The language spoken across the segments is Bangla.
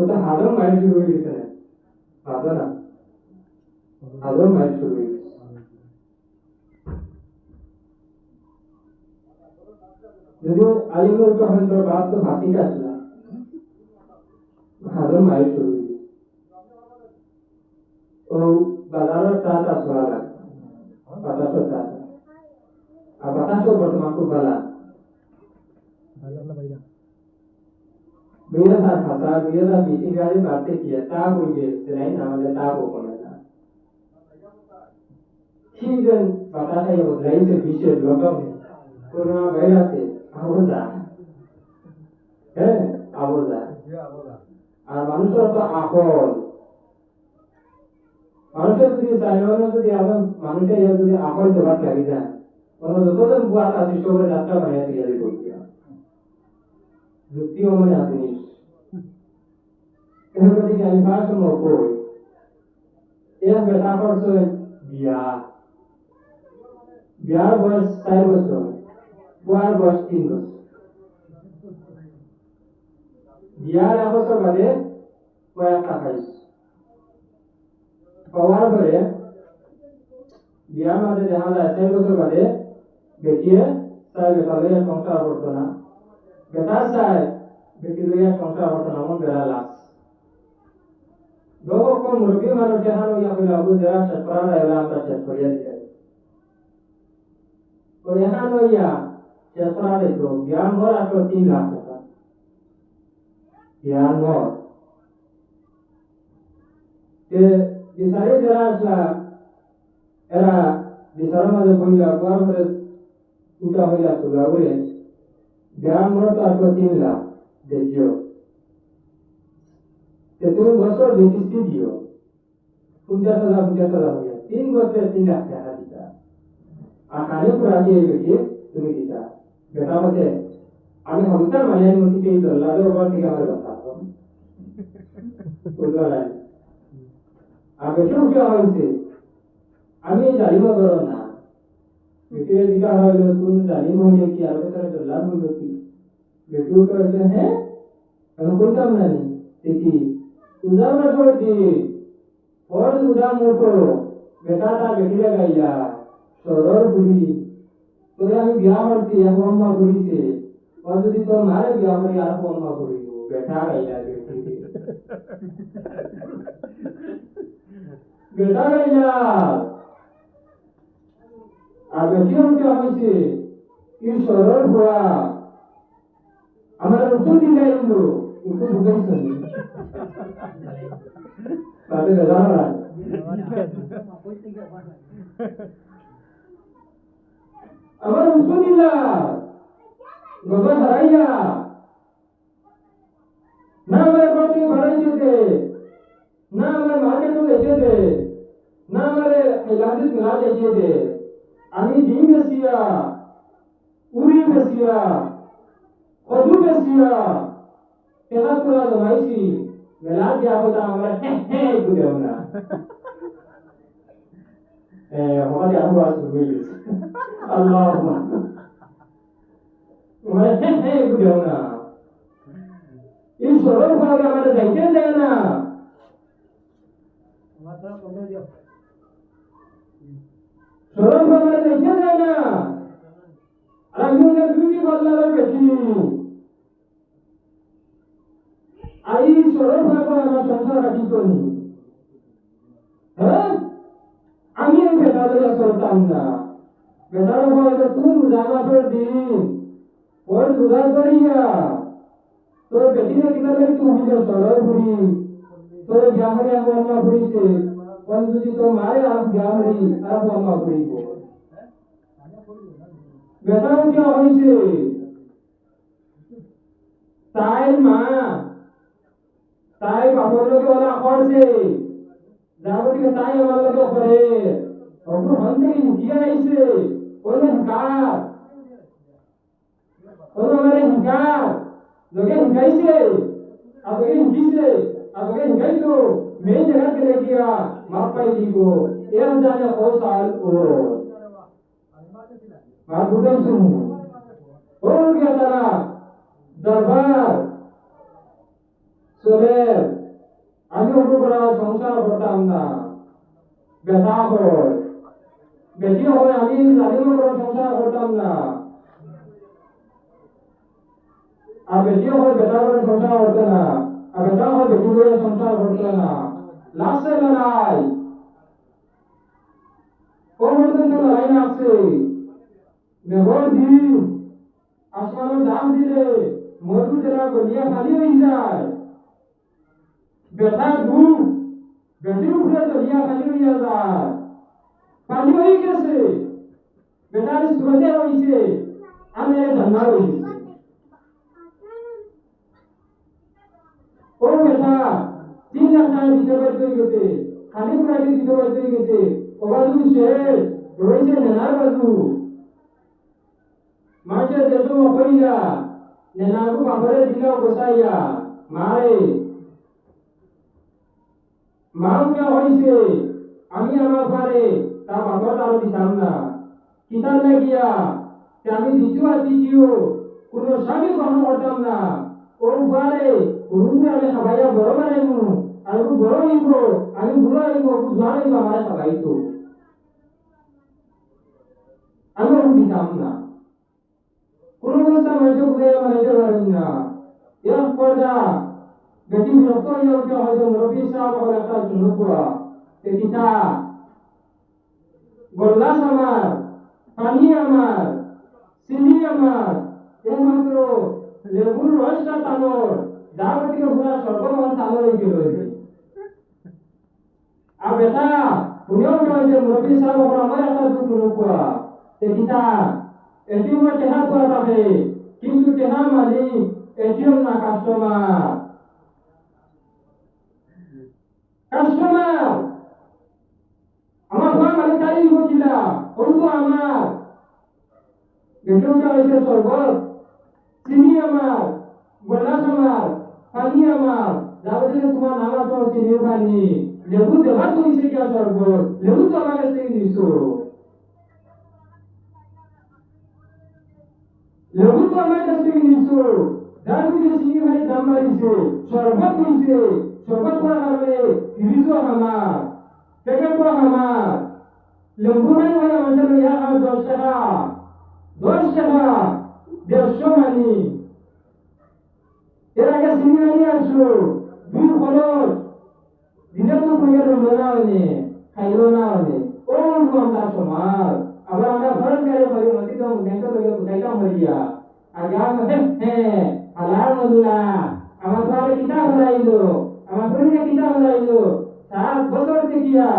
তো হাজার মাইল শুরু হয়ে গেছে না হাজার না হাজার মাইল শুরু হয়ে গেছে যদিও আলিমের তো হয়তো বাদ তো হাসি আসলা হাজার মাইল শুরু হয়ে গেছে ও বাজারের চাটা সরা লাগে বাতাসের চাটা আর বাতাসও বর্তমান খুব ভালো मेरा साथ खाता मेरा मीटिंग वाली बातें किया ताब हुई सिलाई नामले ताब हो कौन है सीजन बताता है वो लाइन से पीछे लॉकडाउन है कोरोना वायरस से आवाज़ है आवाज़ আর মানুষের তো আকল মানুষের যদি চাইলেও যদি এখন মানুষের যদি আকল জবাব লাগি যায় কোনো যতজন বুয়া আছে সবের যাত্রা বানিয়ে তৈরি করতে যুক্তিও মানে আপনি এরপরে কি আমি ভাষণ কই এর বেটা করছে বিয়ার বয়স 4 বছর বুয়ার বয়স 3 বছর বিয়ার এক বছর বাদে কয়েকটা খাইছে পাওয়ার পরে বিয়ার মাঝে দেখা যায় 4 বছর বাদে বেটিয়ে তাই বেটা লইয়া সংসার করতো না বেটা চাই বেটি লইয়া সংসার করতো না মন বেড়া লাগ যখন মুরব্বী মানুষ এখন ইয়া হইলা বুঝা শেষ করা যায় আমরা শেষ করিয়া দিই তো এখন ইয়া শেষ করা যায় তো বিয়ার মোর আসলে 3 লাখ টাকা বিয়ার মোর তে বিচারে যারা আসলা এরা বিচারের মাঝে বলিলা পর পরে উঠা হইলা তোলা বলে বিয়ার মোর তো আসলে 3 লাখ দেখিও তে তুমি বছর কিস্তি দিও 50,000 হইয়া 3 বছরে 3 লাখ টাকা দিতা আর খালি পুরা দিয়ে বেশি তুমি দিতা বেটা বলছে আমি হমতার মানে মতি এই দল্লাদের উপর থেকে আমার বাঁচাবো বুঝলেন আর বেশি উঠে হয়েছে আমি জালিম করো না বেশি দিকা হইলো তুমি জালিম হইলে কি আর বেটার দল্লাদ হইলো কি বেশি উঠে হয়েছে হ্যাঁ আমি বলতাম না দেখি উদাম বছর দি ফল উদাম মোটো বেটাটা বেটিরে গাইয়া সরল বুড়ি তোরে আমি বিয়া করছি এক অম্মা করিছে ও যদি তোর মারে বিয়া করি আর অম্মা করিব বেটা গাইলা বেটি বেটা গাইলা আর বেটি উঠে হয়েছে কি সরল হওয়া আমার উত্তর দিলে কিন্তু উত্তর ঢুকেছেন তাতে জানা আমার উত্তর দিলা গগা হারাইয়া না আমার বাড়ি বাড়াইছে দে না আমার মার্কেট এসে দে না আমার ইলাকাতে মিলা যাইছে দে আমি ডিম বেসিয়া উড়ি বেসিয়া কদু বেসিয়া কেনা করা জমাইছি মেলা দিয়া বলা আমরা হে হে বুঝাও না হমারে আওয়াজ হয়ে গেছে আল্লাহ আমরা হে হে বুঝাও না এই সরল ভাবে আমাদের যাইতে দেয় না সরল ভাবে যাইতে দেয় না আর আমি দুটি বদলার বেশি आई সরল ভাবে আমার সংসার রাখি করি হ্যাঁ আমি এই বেটারে চলতাম না বেটারে বলতে তুই রোজামাসের দিন ওর রোজা করিয়া তোর বেটিরে কিভাবে তুমি যে সরল ঘুরি তোর গ্রামে আম্মা ঘুরিছে কোন যদি তোর মারে আর গ্রামে আর আম্মা ঘুরিব বেটা উঠে হয়েছে তাই মা তাই বাবার লোকে ওরা করছে যাবতীয় তাই আমার লোকে করে অগ্র হন থেকে হিয়া আইছে ওরে হিকার ওরে আমার হিকার লোকে হিকাইছে আর লোকে হিকিছে আর লোকে হিকাইছো মেয়ে জায়গা গেলে গিয়া মাপ পাই দিব এর জানে ও সাল ও আর বুঝাই শুন ও গিয়া তারা দরবার চলে বন্ধু করা সংসার করতাম না বেটা হয় বেটি হয় আমি জালিম করে সংসার করতাম না আর বেটি হয় বেটা করে সংসার করতে না আর বেটা হয় বেটি করে সংসার করতে না লাস্টে লড়াই কোন পর্যন্ত লড়াই না আছে মেঘর দিন আসমানের দাম দিলে মধু জেলা গলিয়া খালি হয়ে যায় বেটা দুঃখ বেটির উপরে দলিয়া খালি হইয়া যায় পানি হয়ে গেছে বেটার সুরজে রয়েছে আমি ধান্না রয়েছে ও বেটা 3 লাখ টাকা দিতে পারতে গেছে খালি পুরাটি দিতে পারতে গেছে ও বাজু শেষ রয়েছে নেনার বাজু মানুষের দেশ কইলা নেনাকু বাপরে দিলাও বসাইয়া মারে মাউয়া হইছে আমি আমার পারে তা বাপর আরো দিতাম না কিতাব লাগিয়া যে আমি দ্বিতীয় আর তৃতীয় কোন স্বামী গ্রহণ করতাম না ওর বারে রুমে আমি খাবাইয়া বড় বানাইব আর বড় হইব আমি বুড়ো হইব জোয়ান হইব আমার খাবাইতো আমি ওর দিতাম না কোন অবস্থা মানুষের বুঝাইয়া মানাইতে পারেন না এর পর্দা বেটি বিরক্ত হইয়া উঠে হয়তো মুরব্বী সাহেব হল একটা জনকুয়া কিতা গোল্লাস আমার পানি আমার চিনি আমার একমাত্র লেবুর রসটা তানোর যার থেকে পুরা সর্বমান তানোর হয়ে গেল আর বেটা উনিও হয়েছে মুরব্বী সাহেব হল আমার একটা জনকুয়া কিতা এটিএম টেহা তো পাবে কিন্তু টেহার মালিক এটিএম না কাস্টমার কাস্টমার আমার ঘর মালিক তাই বলছিলা ওই তো আমার বেটুটা হয়েছে সর্বত চিনি আমার গোলাস আমার পানি আমার যাবতীয় তোমার নাম আছে চিনি পানি লেবু দেওয়া তো হয়েছে কি সর্বত লেবু তো আমার কাছ থেকে নিছো লেবু তো আমার কাছ থেকে নিছো যার মধ্যে চিনি ভাই দাম বাড়িছে সর্বত হয়েছে সর্বত করার কারণে ফ্রিজও আমার প্যাকেটও আমার লেবু নাই হয় আমাদের ইয়া 10 টাকা 150 মানি এর আগে চিনি নিয়ে আসলো 2 খরচ দিনে তো পয়সা রইল না হলে খাইল না হলে ও আমরা সমাজ আবার আমরা ঘরের গাড়ি হয়ে মতি তো নেটো লগে বুঝাইতাম হইয়া আগে আমি আলহামদুলিল্লাহ আমার ঘরে কিতাব হলাইলো আমার ঘরে কিতাব হলাইলো 7 বছর দেখিয়া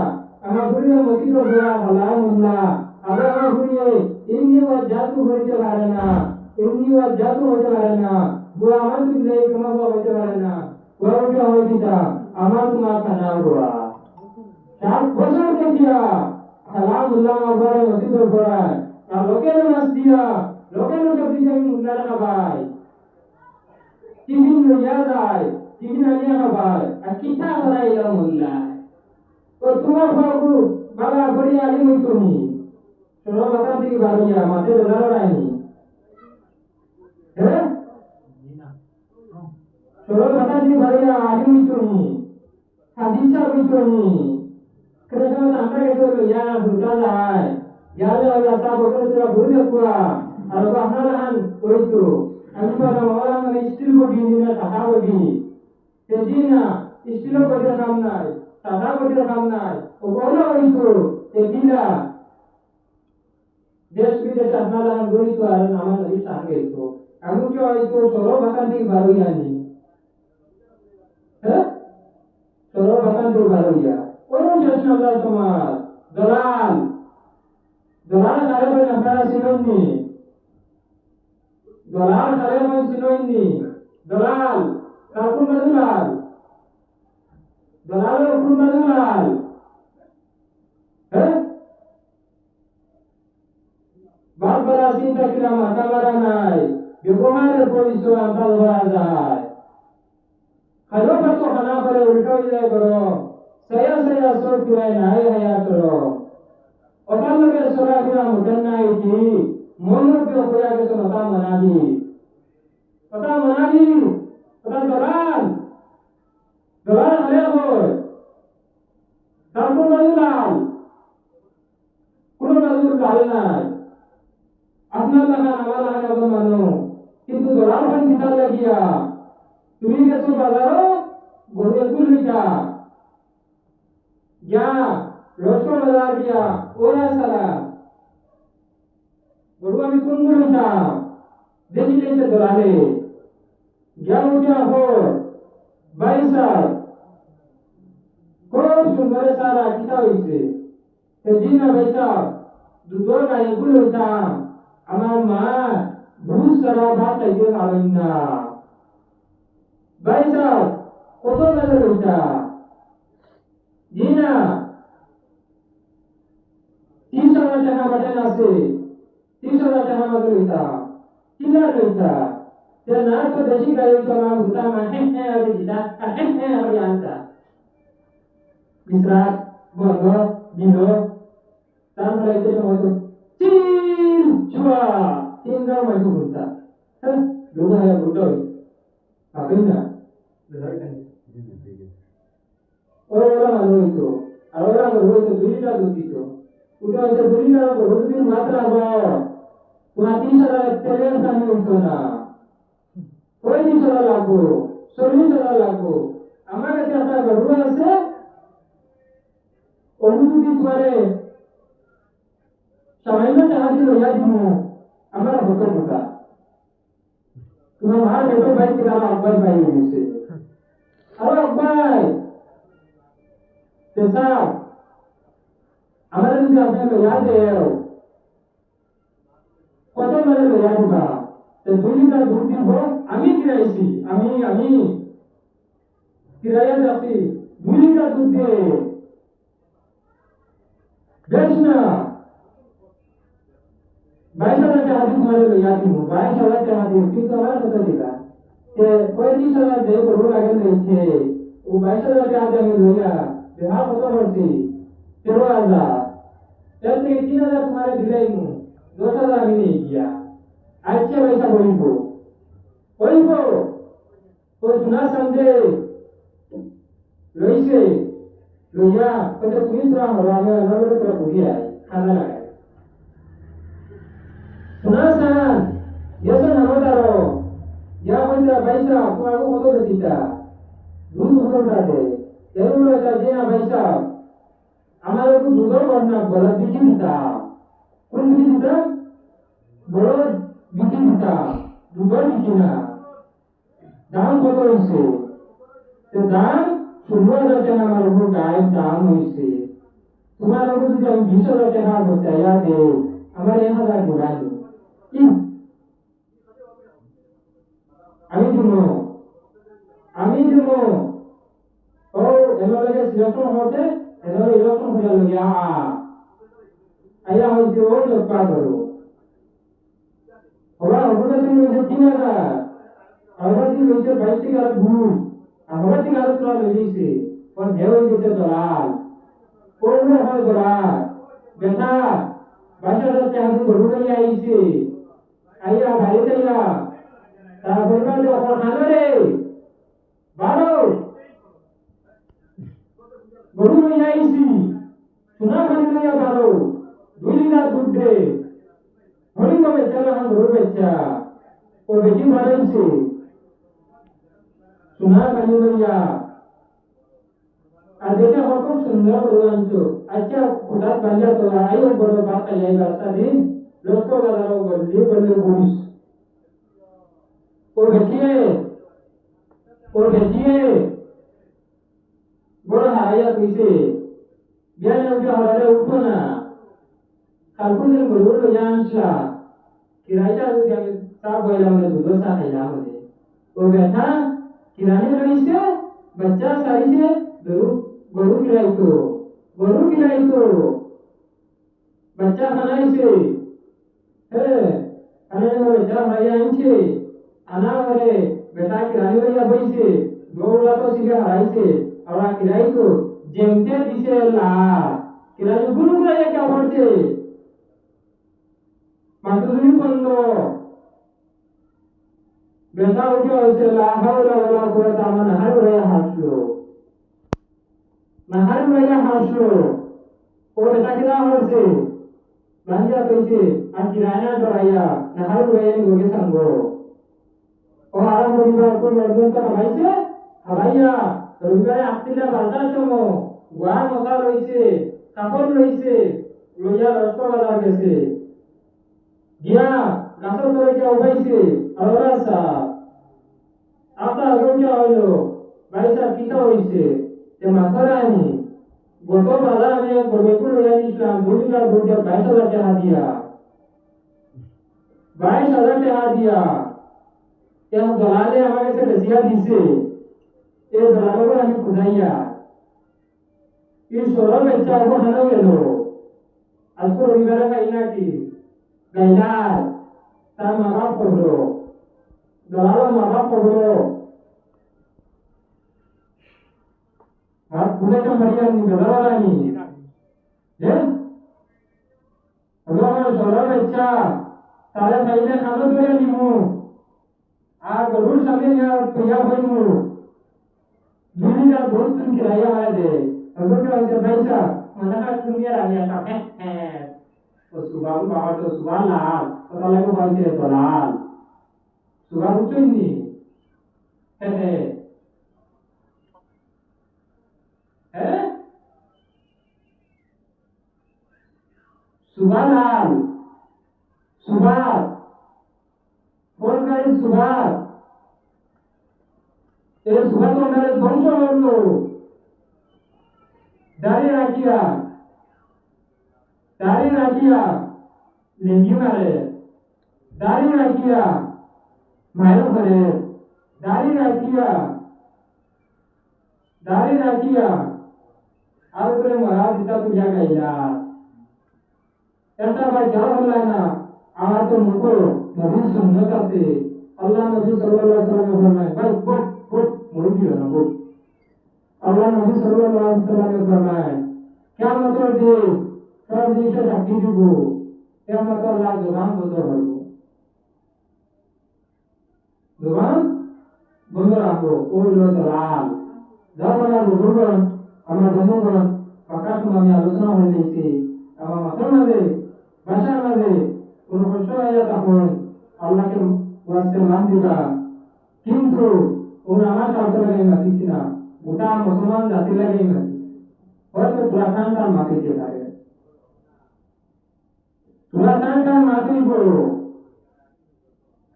আমার ঘরে মসজিদ হলা আলহামদুলিল্লাহ আবার আমার ঘরে এমনি জাদু হইতে পারে না এমনি জাদু হইতে পারে না বুয়া আমার দিলে কমাবো হইতে পারে না ওটা হইতা আমার তোমার খানা বুয়া 7 বছর দেখিয়া আলহামদুলিল্লাহ আমার ঘরে মসজিদ হলা আর লোকের মাস দিয়া লোকের সব দিকে আমি মুন্নারা খাবাই টিফিন লইয়া যায় টিফিন আনিয়া খাবাই আর কিতা হলাইলাম মুল্লা তো তোমার বাবু বাবা ঘরে আলি মই তুমি ষোলো কথা থেকে বাড়িয়া মাঠে দোলারও রায়নি হ্যাঁ ষোলো কথা থেকে বাড়িয়া আলি মই তুমি হাদিসা মই তুমি কেন সময় আমরা গেছে ইয়া হুদা যায় ইয়ালে আল্লাহ তা বকরে তোরা ভুলে কুয়া আর আপনারা হান কইতো আমি বলা মাওলা মানে স্টিল বডি দিনা টাকা বডি তে দিনা স্টিল বডি কাম নাই টাকা বডি কাম নাই ও বলা হইতো তে দিনা দেশ বিদেশে আপনারা হান গরিত আর আমার লাগি সাঙ্গে তো আমি কি হইতো সরো বাতান থেকে বারুইয়ানি হ্যাঁ সরো বাতান থেকে বারুইয়া কোন শেষ না সমাজ দলাল দলাল কারে বলে আপনারা চিনেননি দলাল কারে বলে চিনেননি দলাল কার কোন দলাল দলালের কোন দলাল হ্যাঁ বারবার চিন্তা করে মাথা মারা নাই ব্যবহারের পরিচয় আমরা ধরা যায় খালো পাতো খানা করে উল্টো যায় করো saya sor tuai nai haya toro otan lage sora kira mudan nai ki monor pe hoya ke so nata manadi dalal hale hoy guru ekul bita ya losko bazar dia ora sala guru ami kungul bita deshi deshi dorale ya udia ho baisa ko sundar sara kita hoise te dina baisa dudor ka ekul bita amar ma बहुत सारा बात है ये आलमना भाई साहब कतो मेरे बेटा जी ना 300 টাকা বাটেন আছে 300 টাকা মতো বেটা কিলা বেটা তে না তো বেশি গাড়ি তো না ভুটা মানে আর দিদা আর আনতা বিসরাত বন্ধ দিলো তারপরে এটা হয়তো চিল চুয়া tinggal maju bunta, dulu saya bodoh, apa ini? Orang itu duri dah itu, udah ada duri dah berutin matra bawa, mati salah teler kami itu na, kau ini salah lagu, sorry salah lagu, amar siapa berdua se, orang itu kemarin, sama ini cahaya di luar jimu. हमारा होता होता तुम्हारा बेटो भाई के नाम अब्बाई भाई है से अरे अब्बाई जैसा हमारे लिए अपने को याद है कौन मेरे को याद होगा तो दूरी का दूर दिन हो अमी किराएसी अमी किराया जाती दूरी का दूर दे बेचना 22,000 টাকা তোমার ইয়াদি মু 22,000 টাকা দিয়ে কিন্তু আমার কথা দিলা যে 35,000 দেই করু লাগে নেছে ও 22,000 টাকা দিয়ে লইয়া বিহার কত করছি 13,000 তার থেকে 3,000 তোমারে দিলাই মু 10,000 আমি নিয়ে গিয়া আচ্ছা পয়সা বলিব কোই সুনা সন্দেহ লইছে লইয়া কত তুমি তোরা হরাবে আমার তোরা বুঝিয়া খানা লাগে Sunasan, biasa nama taro, ya benda baisa, aku motor bersita, dulu motor berade, jadi mulai jadi na baisa, amal aku juga pernah bolat bikin kita, pun bikin kita, bolat bikin kita, juga bikin na, dalam motor isi, sedang semua saja nama aku gaib dalam isi, cuma aku juga bisa saja nama percaya deh, amal yang ada bukan. আমি দিব ও এলো লাগে সিলেকশন হতে এলো ইলেকশন হয়ে গেল ইয়া আইয়া হইছে ও লক্ষ্য করো ওরা ওটা দিন হইছে 3,000 আমরা দিন হইছে 22 টাকা ভুল আমরা দিন আর তো লইছে কোন ঢেউ হইছে দলাল কোন হয় দলাল বেটা 22,000 টাকা গরু লই আইছে আইয়া বাড়িতে আইয়া তারপর কাজে অপর খানো রে বারো গরু লই আইছি সোনা খানি লইয়া বারো 2 লিটার দুধ দে হরি কবে চালা হাম গরু বেচা ও বেটি বাড়াইছে সোনা খানি লইয়া আর দেখে আমার খুব সুন্দর গরু আনছো আচ্ছা হঠাৎ বাঁধা তো আইও বড় বাতা যাই রাস্তা দিন লোক বাজারও বললি বললে পুলিশ और देखिए बड़ा हाया कैसे बिया ने उठा हराले उठो ना कालकुन दिन बोलो लो जानसा किराया उठ जाए साब बोला हमने दूध सा खाया हमने और बैठा किराने गई से बच्चा सारी से गरु किराई तो बच्चा खानाई से है खाने में बच्चा खाया इंचे आना करे बेटा किरानी भैया बैसे 2 लाख तो सीधे हराइसे और किराई तो जेमते दिसे ला किरानी गुरु करे क्या पड़ছে मातुरी बंदो बेटा उठे होइसे ला हावला वाला कोता मन हार रे हासलो ओ बेटा किरा होइसे बांजा कइसे आ किराना डराया नहार रे गोगे संगो और आराम परिवार को निर्देश का हवाई से हवाइया রবিবারে আটটিলা বারোটার সময় গোয়া মশা রয়েছে কাপড় রয়েছে লইয়া রস্ত বাজার গেছে গিয়া গাছের তলে গিয়া উঠাইছে আলোরা সাপ আপনার আগে হইল ভাই সাহেব কিতা হয়েছে যে মাথার আনি গত বাজার আমি গর্বপুর লইয়া দিয়েছিলাম 2 লিটার দুধ দিয়া 22,000 টাকা দিয়া 22,000 টাকা দিয়া কেন দলালে আমার কাছে বেশিয়া দিছে এই দলালের আমি খুঁজাইয়া এই সরল বেচা ওপর হানো গেল আজকে রবিবারে খাই নাকি গাইলার তার মা বাপ পড়লো দলালের মা বাপ পড়লো আর পুনেটা মারিয়া নি দলালানি যে আমার সরল বেচা তারে খাইলে খানো ধরে নিমু আর গরুর সামনে তৈয়া হইমু 2 লিটার দুধ তুমি কিরাইয়া হয় দে গরুকে হয়েছে ভাইসা মনে হয় তুমি আর আমি একটা তো সুবাহ বাবা তো সুবাহ লাল ওটা লাগে হয়েছে দলাল সুবাহ বুঝছইনি হ্যাঁ হ্যাঁ সুবাহ লাল সুবাহ ফৌজদারি সুবাহ এই সুবাহ আমাদের ধ্বংস হলো দাঁড়িয়ে রাখিয়া লেঙ্গি মারে দাঁড়িয়ে রাখিয়া মায়ের করে দাঁড়িয়ে রাখিয়া আর করে মরা দিতা তুলিয়া গাইলা এটা ভাই কেন হল না আমার তো মুখ নবীর সুন্নত আছে আল্লাহ নবী সাল্লাল্লাহু আলাইহি ওয়াসাল্লাম ফরমায় ভাই বুট মুরগি না বুট আল্লাহ নবী সাল্লাল্লাহু আলাইহি ওয়াসাল্লাম ফরমায় কিয়ামতের দিন সব জিনিসে সাক্ষী দিব কিয়ামতের আল্লাহ জবান বন্ধ করব জবান বন্ধ রাখবো ওই দলাল যারা আমার বুজুর্গগণ আমার বন্ধুগণ প্রকাশ আমি আলোচনা হয়ে নিয়েছি আমার মাথার মাঝে ভাষার মাঝে কোন প্রশ্ন হয়ে তখন আল্লাহকে ওয়াস্তে মান দিবা কিন্তু ওরা আমার স্বার্থ লাগে মাতিছি না গোটা মুসলমান জাতি লাগে মাতিছি হয়তো তুলাখানটার মাতিতে থাকে তুলাখানটার মাতি করো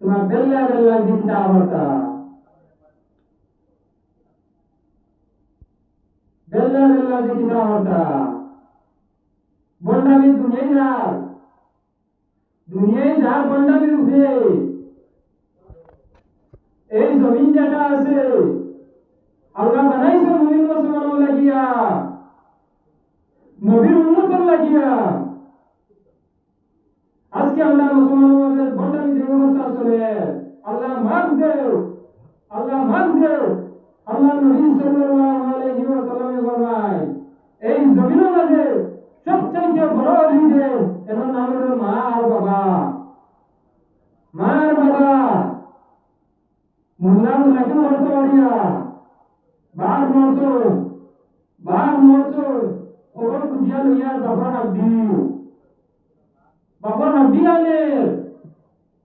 তোমার বেল্লা দিকটা আবর্তা বেল্লা দিকটা আবর্তা বন্ডামি দুনিয়ায় যার বন্ডামি উঠে এই জমিন যেটা আছে আল্লাহ বানাইছে মুমিন মুসলমান লাগিয়া নবীর উম্মত লাগিয়া আজকে আমরা মুসলমানদের বন্ডামি যে অবস্থা চলে আল্লাহ মাফ দেও আল্লাহ নবী সাল্লাল্লাহু আলাইহি ওয়াসাল্লাম ফরমায় এই জমিনের মাঝে সবচেয়ে বড় লিডার এর নাম হলো মা আর বাবা মুল্লা মুল্লাকে বলতে পারিয়া বাঘ মরছো খবর খুঁজিয়া লইয়া বাবার হাড্ডি আনে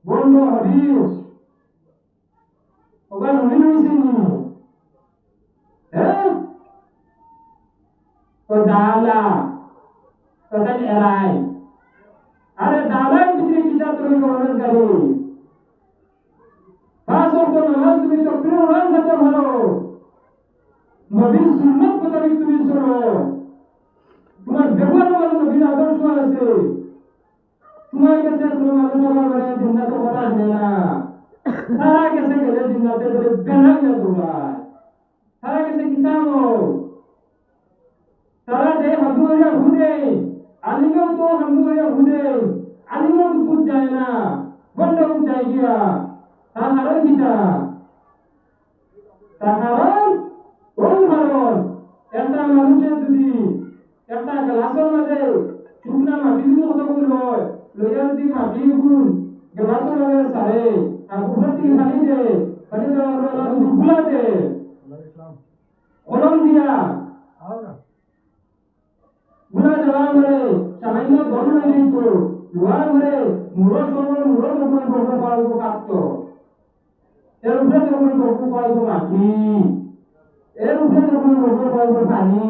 বন্ধ হাদিস ওগা নবী হইছেনি হ্যাঁ ও দালা কথা এরাই আরে দালার ভিতরে কিতাব তুমি কমেন্ট করো পাঁচক নামাজ তুমি তো প্রিয় সাথে ভালো নবীর সুন্নাত মোতাবেক তুমি চলো তোমার ব্যবহার মতো নবীর আদর্শ আছে তোমার কাছে কোনো মানুষ আমার মানে জিন্নাতে বলা হয় না তারা কাছে গেলে জিন্নাতে বলে বেড়াইয়া তোমার তারা কাছে কিতাব তারা যে হামদুলিল্লাহ ঘুরে আলিমেও তো হামদুলিল্লাহ ঘুরে আলিমেও তো বুঝ যায় না বন্ধ যায় গিয়া তাহারও কিতাব তাহার কোন কারণ একটা মানুষের যদি একটা গ্লাসের মাঝে শুকনা মাটি যদি কতগুলো হয় লইয়া যদি মাটি গুণ গ্লাসের মাঝে সারে আর উপর থেকে পানি দেওয়ার গুলা দে কলম দিয়া গুলা দেওয়ার পরে সামান্য গরম হয়ে যেত লোহার পরে মুড়োর উপরে গরম পাওয়া কাটত এর উপরে গরম পাওয়া মাটি এর উপরে যখন রোপণ করবো পানি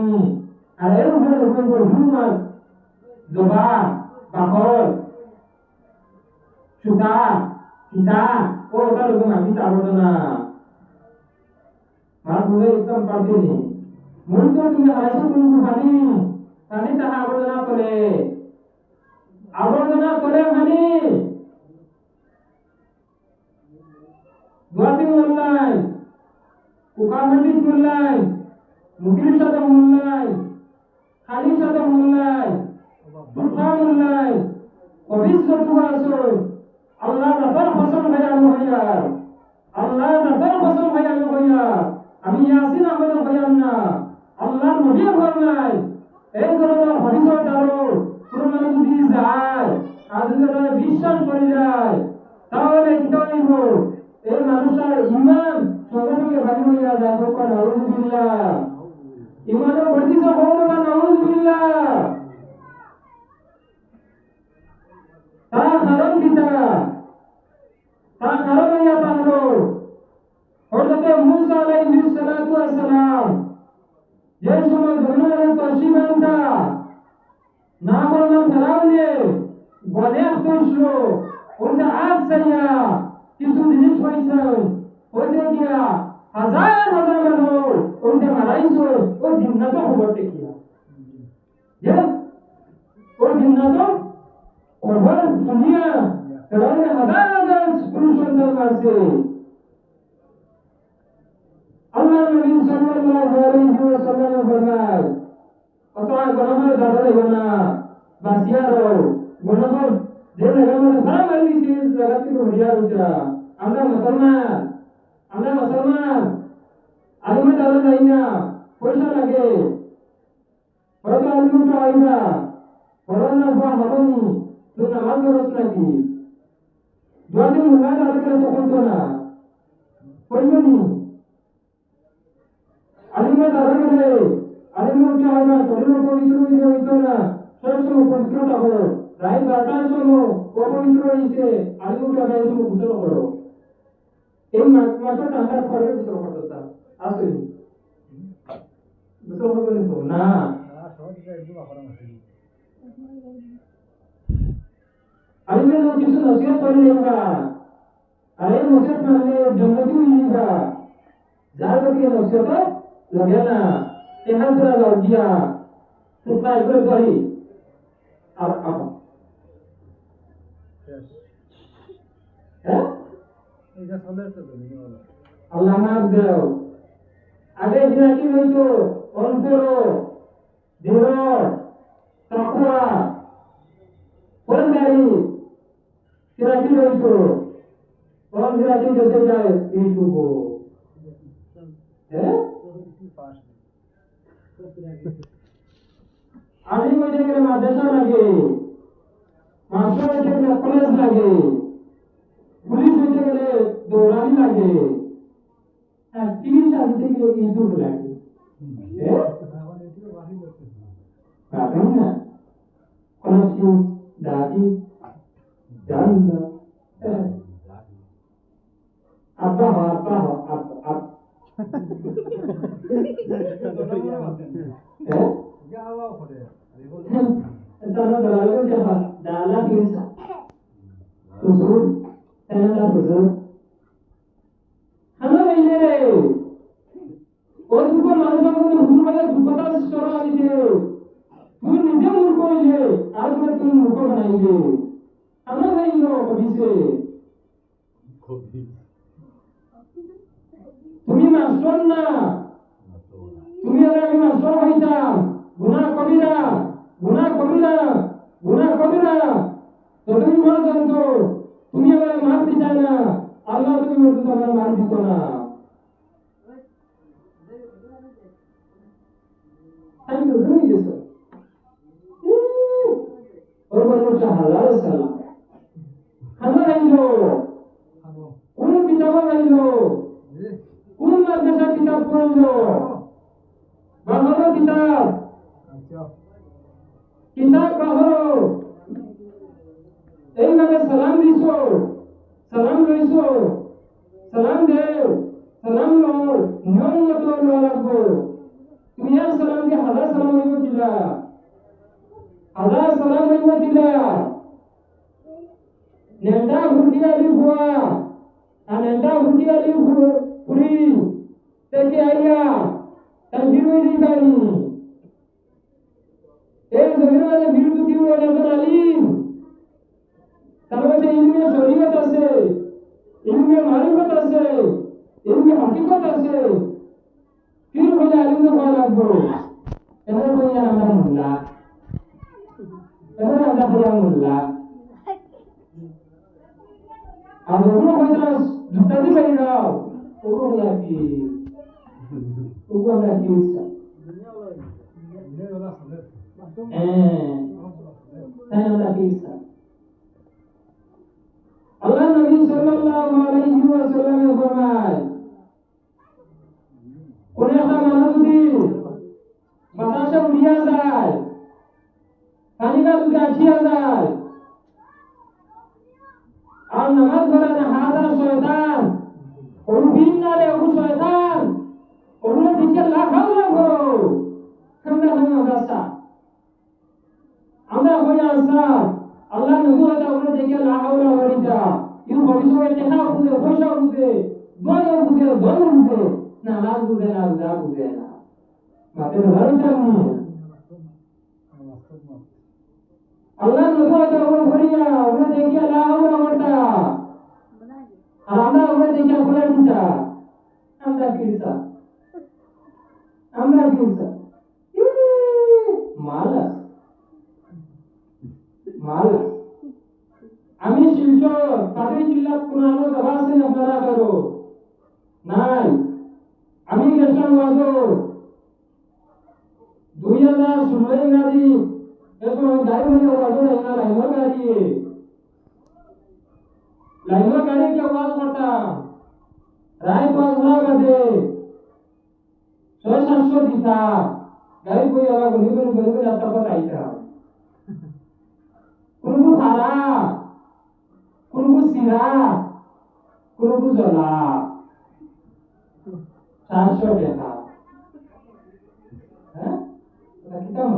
আর এর উপরে রোপণ করবো মাছ জবা বাকর সুতা সীতা ও ওটা রকম আমি চাবো না মার বুঝে ইসলাম পারছিনি মূল তো তুমি হারাইছো কোন পানি পানি তাহা আবর্জনা করে পানি দোয়াতি মূল্যায় কুকামন্ডিত মূল্যায় মুখির সাথে মূল্যায় খালির সাথে মূল্যায় দুঃখা মূল্যায় অবিশ্বাস আছে আল্লাহ রাতার ফসল ভাইয়ানো হইয়া আল্লাহ রাতার ফসল ভাইয়ানো হইয়া আমি ইয়াসিন আহমেদ ভাইয়ান না আল্লাহ নবী ফরমাই এই ধরনের হরিসর দারো পুরো যদি যায় আর যদি বিশ্বাস করে যায় তাহলে কি হইব এই মানুষের ঈমান সঙ্গে সঙ্গে বাড়ি হইয়া যায় বলবেন আলহামদুলিল্লাহ ঈমানের বর্ধিত হওয়া না আলহামদুলিল্লাহ তার কারণ কিটা তার কারণ ইয়া পাহলো হযরত মুসা আলাইহিস সালাতু ওয়াস সালাম যে সময় দুনিয়ার তশিবানটা না বলনা ফেরাউনে বলে আসছিল ওটা আজ সাইয়া কিছু জিনিস হইছেন ওইটা গিয়া হাজার হাজার মানুষ ওইটা মারাইছো ও জিন্নাত খবর দেখিয়া যে ও জিন্নাত খবর শুনিয়া ফেরাউনে হাজার হাজার পুরুষ সন্তান মারছে আল্লাহ নবী সাল্লাল্লাহু আলাইহি ওয়াসাল্লাম ফরমায় অতএব গণমের দাদা না বাসিয়ারো গণমের যে গণমের সারা মারি দিছে জগৎ থেকে হরিয়া উঠা আমরা মুসলমান আলিমে দাদা যাই না পয়সা লাগে হয়তো আলিমটা আইবা করোনা বা হবনি তো নামাজ পড়ছ নাকি যদি মুলা দাদা করে তখন তো না কইনি আলিমে দাদা করে আলিমটা আইবা শরীর পবিত্র হইতো না সরস্ব পবিত্রতা হলো রাই বাটার সময় পবিত্র হইছে আলিমটা গায়ে সময় গোসল করো এই মাসটা আমরা ঘরে গোসল করতে আসুন গোসল করবেন তো না আলিমে কিছু নসিহত করলেন না আরে নসিহত মানে জন্নতি হইবা যার প্রতি নসিহত লাগে না এখান থেকে যাও দিয়া টুকরা করে ধরি আর আপা হ্যাঁ এটা সলের তো আল্লাহ মাফ দাও আগে দিনা কি হইতো অন্তর দৃঢ় তাকওয়া পরমারি কিরাকি হইতো কোন কিরাকি দেশে যায় এই শুভ হ্যাঁ আদি হইতে গেলে মাদ্রাসা লাগে মাস্টার হইতে গেলে কলেজ লাগে পুলিশ হইতে গেলে দৌড়ানি লাগে আর চিকিৎসা দিতে গেলে ইঁদুর লাগে পাবেন না কলসি দাদি জানলা আব্বা Antara berlalu jahat dalam desa, usul, dalam usul. Halo ini, orang juga manusia itu hubungannya berputar secara ini. Tuh নিজে মূর্খ হইলে আর করে তুমি মূর্খ বানাইলে আমরা হইল কবিছে তুমি মাস্টার না তুমি আর আমি মাস্টার হইতাম গুনাহ কবিরা তো তুমি মনে জানতো তুমি আমার মার দিতা না আল্লাহ তুমি মনে আমার মার দিত না আমি তো বুঝে গেছি ওর মানুষটা হাজার সালাম হাজার আইলো কোন কিতাব আইলো কোন মাদ্রাসা কিতাব পড়লো বাংলা কিতাব কিতাব বাহরো এইভাবে সালাম দিছো সালাম লইছো সালাম দেও সালাম লো নিয়ম মতো লো রাখবো তুমি এক সালাম কে হাজার সালাম হইব দিলা হাজার সালাম হইব দিলা নেন্ডা হুটি আলি হুয়া আর নেন্ডা হুটি আলি পুরি থেকে আইয়া তার বিরুদ্ধে দিবানি এই জমির মাঝে বিরুদ্ধে দিব একজন আলিম তার মাঝে ইলমে শরীয়ত আছে ইলমে মারিফত আছে ইলমে হাকিকত আছে ফির বলে আলিম হওয়া লাগবো এবার বলে আমরা মোল্লা এবার আমরা বলে মোল্লা আর ওগুলো হয়তো জুতা দিয়ে পারি না ওগুলো আর কি ওগুলো আমরা কি হচ্ছে তাই আমরা কি হচ্ছে আল্লাহ নবী সাল্লাল্লাহু আলাইহি ওয়াসাল্লাম ফরমায় কোন একটা মানুষ যদি বাতাসে উড়িয়া যায় পানিটা যদি আসিয়া যায় আর নামাজ পড়ে না হাজার শয়তান ওর বিন্নারে ওর শয়তান ওগুলো দিকে লাখাও লাগো আমরা হয়ে আসা আমরা হয়ে আসা আল্লাহ নবী হয়তো ওগুলো দিকে লাখাও লাগা ইউ ভবিষ্যতে দেখা বুঝে পয়সা বুঝে দয় বুঝে নামাজ বুঝে না রোজা বুঝে না মাতে ধরতে নেই আল্লাহ নবী হয়তো ওগুলো করিয়া ওগুলো দেখে লাখাও লাগা আর আমরা ওগুলো দেখে ভুলে দিতা আমরা কিসা মালা আমি শিলচর তাদের জিল্লাত কোরআন দেওয়া আছে আপনারা করো নাই আমি গেছিলাম ওয়াজো 2016 ইংরাজি এখন গাড়ি হয়ে ওয়াজো না লাইনো গাড়ি কে ওয়াজ করতাম রায় ওয়াজ না বাজে 600 দিতা গাড়ি কই আবার গনি রাস্তা पर আইতা কোনগু থারা কোনগু সিরা কোনগু জলা 700 টাকা হ্যাঁ এটা কি দাম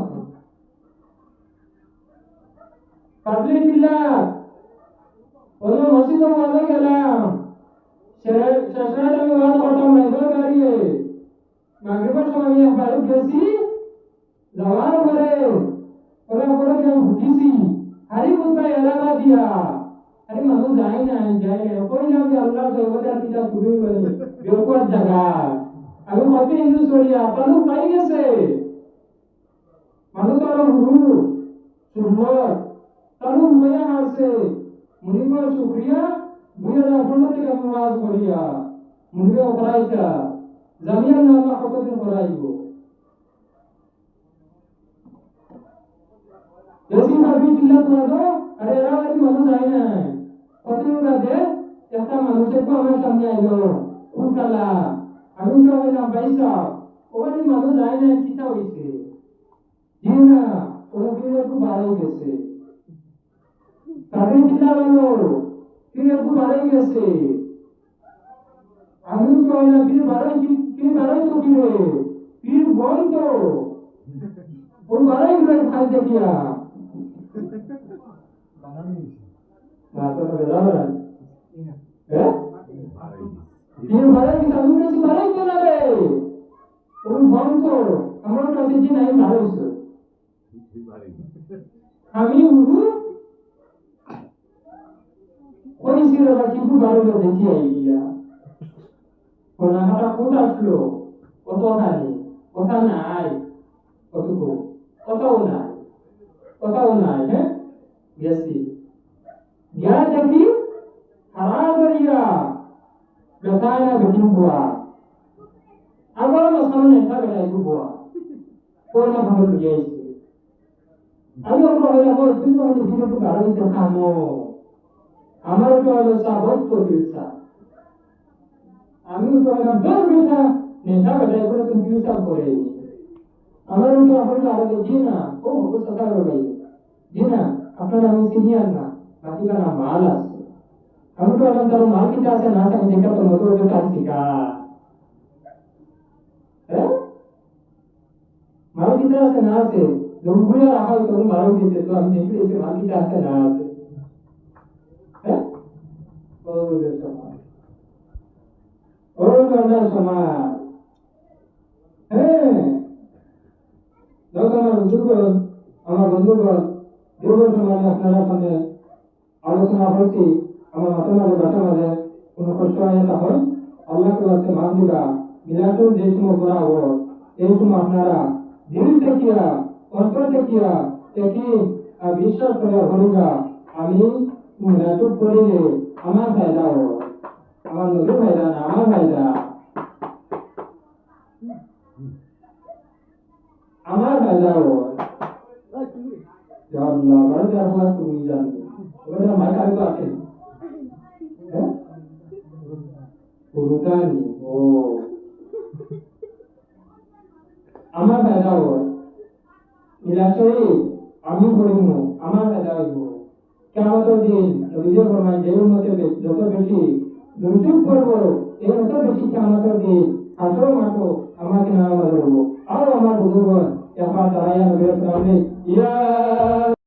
পাবলিক জিল্লা ওই মসজিদে ওয়াজে গেলাম শেষে আমি ওয়াজ করতাম লাইনো গাড়ি মাগরিবের সময় আমি বাড়ি গেছি যাওয়ার পরে ওরা বলে যে আমি বুঝিছি হারি বুঝবাই এলাকা দিয়া আরে মানুষ যায় না কই না আমি আল্লাহ জগতের কিতাব খুবই বলে বেকুয়ার জায়গা আমি কত হিন্দু সরিয়া তালুক পাই গেছে মানুষ তো হুরু সুন্দর তালুক হইয়া আছে মুনিগর শুক্রিয়া 2015 থেকে আমি ওয়াজ করিয়া মুনিগে করাইতা জামিয়ার নাম কতদিন করাইব যদি ভাবি চিল্লা তো আরে এরা বাড়ি মানুষ যায় না কতদিন বাদে একটা মানুষের তো আমার সামনে আইলো উঠালা আমি উঠা হইলাম পয়সা ওখানে মানুষ যায় না কিতা হইছে জি না ওরা ফিরে একটু বাড়াই গেছে তাদের চিল্লা হলো ফিরে একটু বাড়াই গেছে আমি তো হইলাম ফিরে বাড়াই তো ফিরে ফির বন্ধ ওর বাড়াই গেলে খাই দেখিয়া না তো বেদারান ফির বাড়াই কি আমি বলেছি বাড়াই তো না রে ওর বন্ধ আমার কাছে যে নাই বাড়াইছে আমি উড়ু ওই সিরা কিন্তু বাড়াইলো দেখি আইয়া কোনা হাটা কোট আসলো কত হানি কথা নাই কতটুকু কথাও নাই হ্যাঁ গেছি গিয়া দেখি হারা করিয়া বেতায় না বেটিং বুয়া আবার সামনে একটা বেটাই বুয়া কোন না ভালো গিয়েছে আমি ওর হইলা বল তুই তো আমি ফিরে তো গাড়ি তে খামো আমার তো হলো সাবত তো দিছা আমি তো হইলা দর বেটা নেতা বেটাই করে তুমি দিছা করে আমার তো হইলা আরে জিনা ও তো সকাল হই জিনা আপনারা আমি সিনিয়র না বাকি না মাল আছে আমি তো আমার তার মাল কি আছে না আমি দেখা তো মতো তো শিখা মার্কিটা আছে না আছে দৌড়গুলো রাখা তখন মারও গেছে তো আমি দেখি এসে মার্কিটা আছে না আছে হ্যাঁ ও সমাজ ও সমাজ হ্যাঁ যখন আমার বন্ধুগণ দুর্বল সমাজে আপনারা সামনে আলোচনা করছি আমার মাথার মাঝে বাসার মাঝে কোনো কষ্ট হয় তখন আল্লাহকে বলতে মান দিবা বিলাসুর যে সময় করা হবো এই সময় আপনারা দিল থেকিয়া অন্তর থেকিয়া একই বিশ্বাস করে হরিগা আমি বিলাসুর করিলে আমার ফায়দা হবো আমার নদীর ফায়দা না আমার ফায়দা আমার ফায়দা হবো আল্লাহ ভারত আপনার তুমি জানবে ওটা মাইক আগে তো আছে হ্যাঁ পুরুতানি ও আমার ফায়দা হবো বিলাসই আমি করিব আমার ফায়দা হইব কেমন দিন নবীজি ফরমান যে উম্মতে যত বেশি দুরূদ করব এই তত বেশি কেমন দিন আসল মাঠো আমাকে নাম করব আর আমার বুজুর্গ এফা দাঁড়াইয়া নবী সাল্লাল্লাহু আলাইহি ইয়া